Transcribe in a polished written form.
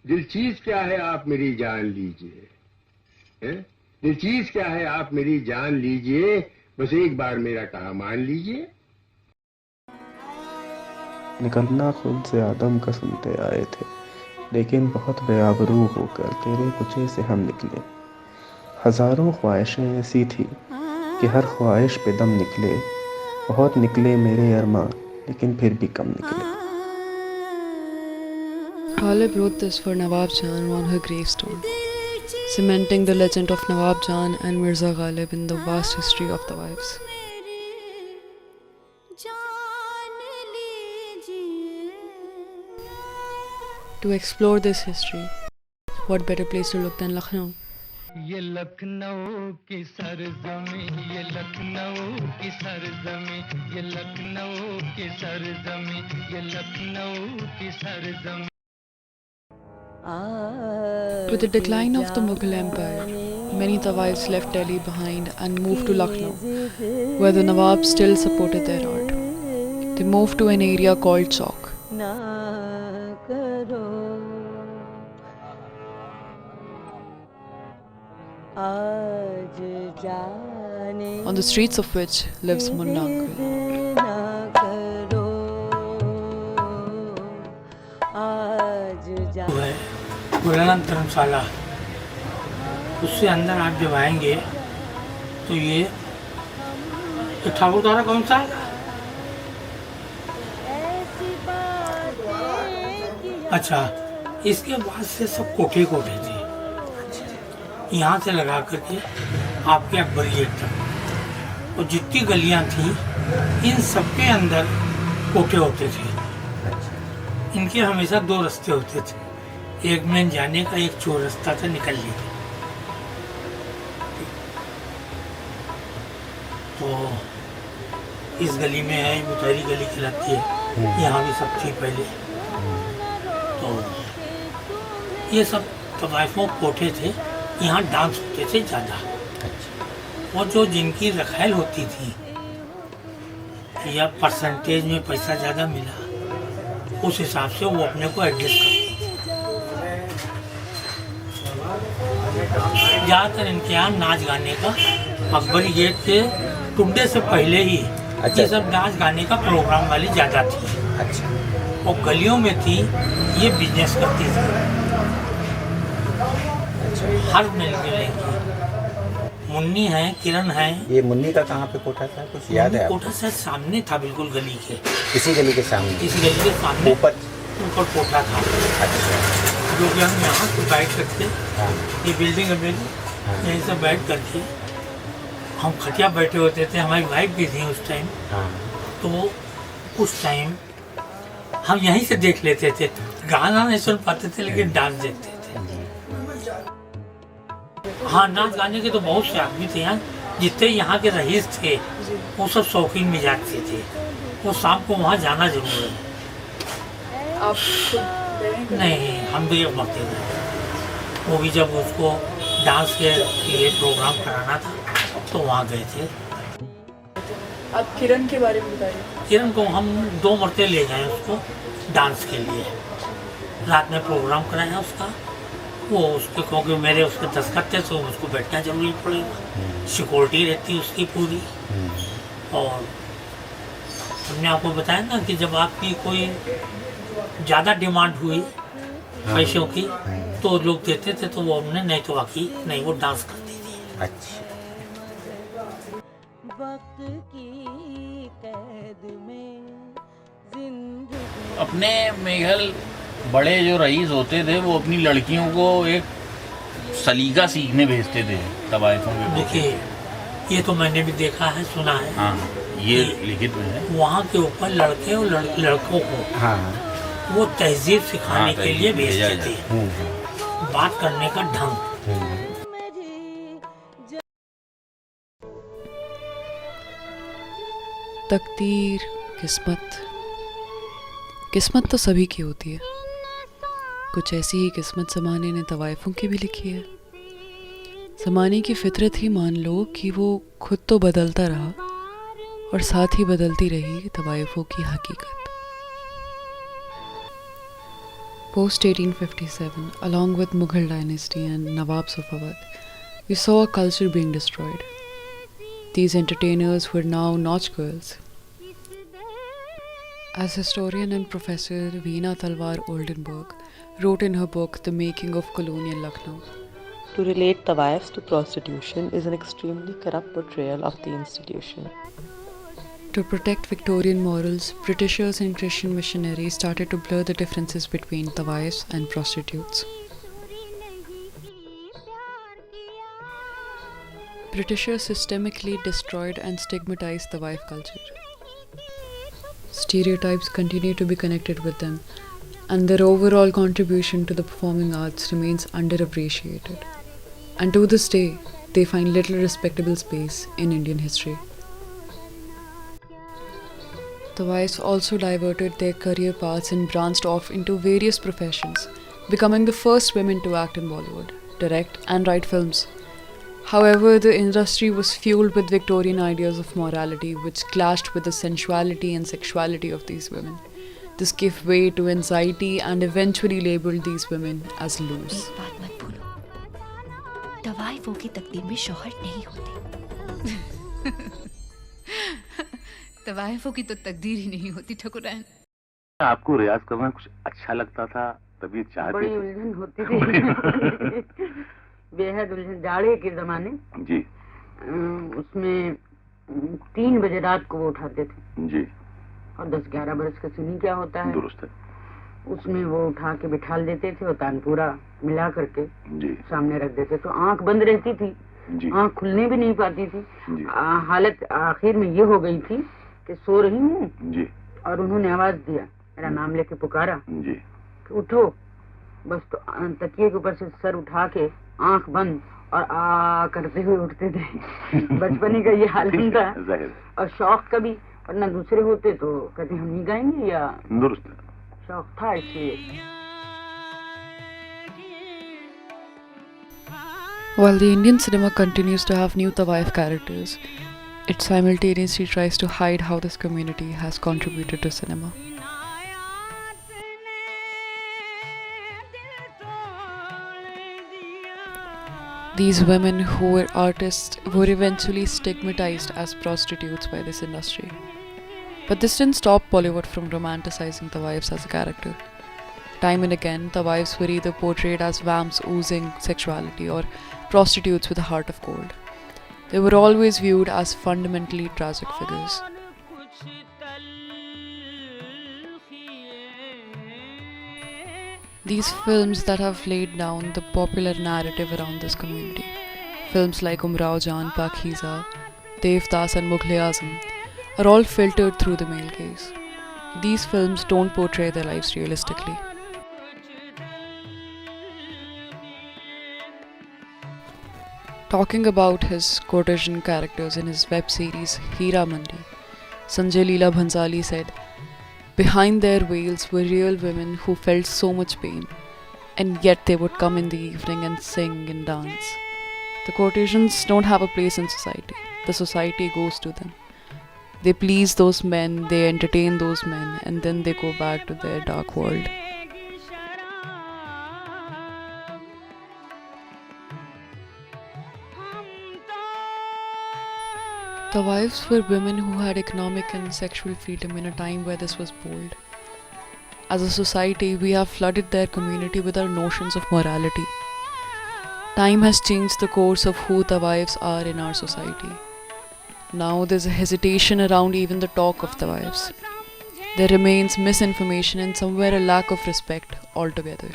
दिल चीज क्या है आप मेरी जान लीजिए, हैं? दिल चीज क्या है आप मेरी जान लीजिए, बस एक बार मेरा कहा मान लीजिए। निकलना खुद से आदम का सुनते आए थे, लेकिन बहुत बेआबरू होकर तेरे कुचे से हम निकले। हजारों ख्वाहिशें ऐसी थी कि हर ख्वाहिश पे दम निकले। बहुत निकले मेरे अरमां, लेकिन फिर भी कम निकले। Ghalib wrote this for Nawab Jan on her gravestone, cementing the legend of Nawab Jan and Mirza Ghalib in the vast history of tawaifs. To explore this history, what better place to look than Lucknow? ये लखनऊ की सरजमी, ये लखनऊ की सरजमी, ये लखनऊ की सरजमी, ये लखनऊ की सरजमी। With the decline of the Mughal Empire, many tawaifs left Delhi behind and moved to Lucknow, where the Nawabs still supported their art. They moved to an area called Chowk. On the streets of which lives Munna Uncle. पुराना धर्मशाला, उससे अंदर आप जब आएंगे तो ये ठाकुर द्वारा कौन सा है? अच्छा, इसके बाद से सब कोठे कोठे थे। यहाँ से लगा करके आपके अकबर गेट तक, और जितनी गलियाँ थी इन सबके अंदर कोठे होते थे। इनके हमेशा दो रास्ते होते थे, एक में जाने का, एक चोर रास्ता था निकलने का। तो इस गली में है, मुतारी गली कहलाती है, यहाँ भी सब थी पहले। तो ये सब तवाइफों कोठे थे, यहाँ डांस होते थे ज़्यादा। और जो जिनकी रखायल होती थी या परसेंटेज में पैसा ज़्यादा मिला, उस हिसाब से वो अपने को एडजस्ट करते थे। ज़्यादातर इनके यहाँ नाच गाने का अकबरी गेट के टुकड़े से पहले ही ये सब नाच गाने का प्रोग्राम वाली ज़्यादा थी। अच्छा। और गलियों में थी, ये बिजनेस करती थी। अच्छा। हर मिलने की मुन्नी है, किरण है। ये मुन्नी का कहाँ पे कोठा था, कुछ याद है? कोठा शायद सामने था, बिल्कुल गली के, इसी गली के सामने, इसी गली के सामने ऊपर कोठा था। अच्छा। जो कि हम यहाँ से बैठ करके, ये बिल्डिंग है मेरी, यहीं से बैठ करके हम खटिया बैठे होते थे। हमारी वाइफ भी थी उस टाइम। तो उस टाइम हम यहीं से देख लेते थे, गाना नहीं सुन पाते थे लेकिन डांस देखते थे। हाँ, नाच गाने के तो बहुत से आदमी थे यहाँ, जितने यहाँ के रईस थे वो सब शौकीन मिजाज के थे। वो शाम को वहाँ जाना जरूर है। आप नहीं, हम भी एक मौके थे। वो भी जब उसको डांस के लिए प्रोग्राम कराना था तो वहाँ गए थे। आप किरण के बारे में बताइए। किरण को हम 2 मरते ले गए उसको डांस के लिए। रात में प्रोग्राम कराया उसका, वो उसके क्योंकि मेरे उसके दस्तखत थे तो उसको बैठना जरूरी पड़ेगा, सिक्योरिटी रहती उसकी पूरी। और हमने आपको बताया ना कि जब आपकी कोई ज़्यादा डिमांड हुई पैसों की तो लोग देते थे, तो वो हमने नहीं तो बाकी नहीं, वो डांस करती थी। अच्छा। अपने मेघल बड़े जो रईस होते थे वो अपनी लड़कियों को एक सलीका सीखने भेजते थे तवाइफों के। देखिए, ये तो मैंने भी देखा है, सुना है। हाँ, ये लिखित में है। वहाँ के ऊपर लड़के और लड़कों को वो तहजीब सिखाने के लिए भेजते थे, बात करने का ढंग। तकदीर, किस्मत तो सभी की होती है। कुछ ऐसी ही किस्मत ज़माने ने तवाइफों की भी लिखी है। ज़माने की फितरत ही मान लो कि वो खुद तो बदलता रहा और साथ ही बदलती रही तवाइफों की हकीकत। Post 1857, along with Mughal dynasty and Nawabs of Awadh, we saw a culture being destroyed. These entertainers were now nautch girls. As historian and professor Veena Talwar Oldenburg wrote in her book The Making of Colonial Lucknow, to relate tawaifs to prostitution is an extremely corrupt portrayal of the institution. to protect Victorian morals, Britishers and Christian missionaries started to blur the differences between tawaifs and prostitutes. Britishers systemically destroyed and stigmatized the wife culture. Stereotypes continue to be connected with them, and their overall contribution to the performing arts remains underappreciated. And to this day, they find little respectable space in Indian history. The wives also diverted their career paths and branched off into various professions, becoming the first women to act in Bollywood, direct and write films. However, the industry was fueled with Victorian ideas of morality which clashed with the sensuality and sexuality of these women. This gave way to anxiety and eventually labeled these women as loose. एक बात मत भूलो, तवाइफों की तकदीर में शौहर नहीं होते। तवाइफों की तो तकदीर ही नहीं होती ठकुराइन। आपको रियाज करना कुछ अच्छा लगता था, तभी चाहते बड़ी उलझन होती थी। बेहद उलझन, जाड़े के जमाने जी। उसमें 3 बजे रात को वो उठाते थे जी। और 10-11 बरस का सीनी क्या होता है, दुरुस्त है। उसमें वो उठा के बिठाल देते थे और तानपूरा मिला करके जी सामने रख देते, तो आंख बंद रहती थी, आंख खुलने भी नहीं पाती थी। हालत आखिर में ये हो गई थी कि सो रही हूँ जी और उन्होंने आवाज दिया, मेरा नाम लेके पुकारा जी कि उठो, बस तो तकिए के ऊपर से सर उठा के आंख बंद और आ करते हुए उठते थे। बचपने का ये हालत था और शौक कभी, वरना दूसरे होते तो कहते हम नहीं गाएंगे, या दुरुस्त शौक था इसलिए। While the Indian cinema continues to have new tawaif characters, it simultaneously tries to hide how this community has contributed to cinema. These women who were artists were eventually stigmatized as prostitutes by this industry. But this didn't stop Bollywood from romanticizing tawaifs as a character. Time and again, tawaifs were either portrayed as vamps oozing sexuality or prostitutes with a heart of gold. They were always viewed as fundamentally tragic figures. These films that have laid down the popular narrative around this community, films like Umrao Jaan, Pakhiza, Devdas and Mughal-e-Azam, are all filtered through the male gaze. These films don't portray their lives realistically. Talking about his courtesan characters in his web series Heera Mandi, Sanjay Leela Bhansali said, behind their veils were real women who felt so much pain, and yet they would come in the evening and sing and dance. The courtesans don't have a place in society. The society goes to them. They please those men, they entertain those men, and then they go back to their dark world. The wives were women who had economic and sexual freedom in a time where this was bold. As a society, we have flooded their community with our notions of morality. Time has changed the course of who the wives are in our society. Now there's a hesitation around even the talk of the wives. There remains misinformation and somewhere a lack of respect altogether.